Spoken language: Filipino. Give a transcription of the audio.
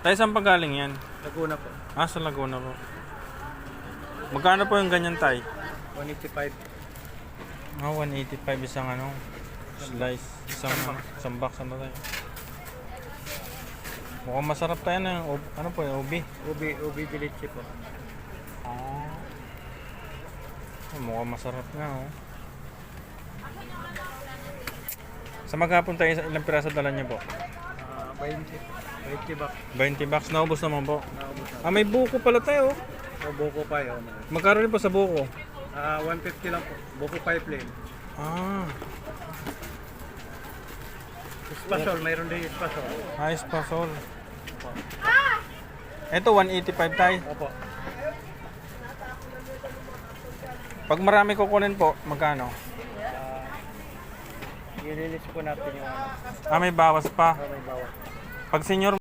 Tayo saan pa galing yan? Laguna po. Ah, sa Laguna po. Magkano po yung ganyan tay? 185. Ah, 185 isang ano, slice. Isang box ano tayo. Mukhang masarap tayo na ano po yung ubi. Ubi bilichi po. Ah. Mukhang masarap nga oh. Sa maghapon tayo, ilang piraso dala niyo po? 20. 20 bucks. 20 bucks, naubos naman po. Naubos na. Ah, may buko pala tayo. O buko pa yun. Magkano rin po sa buko? 150 lang po. Buko pipeline. Ah, Espasol, mayroon din espasol. ayos pa sol. Ito 185 tayo. Opo. Pag marami kukunin po, magkano? Ililis po natin yung Ah, may bawas pa. may bawat. Pag senior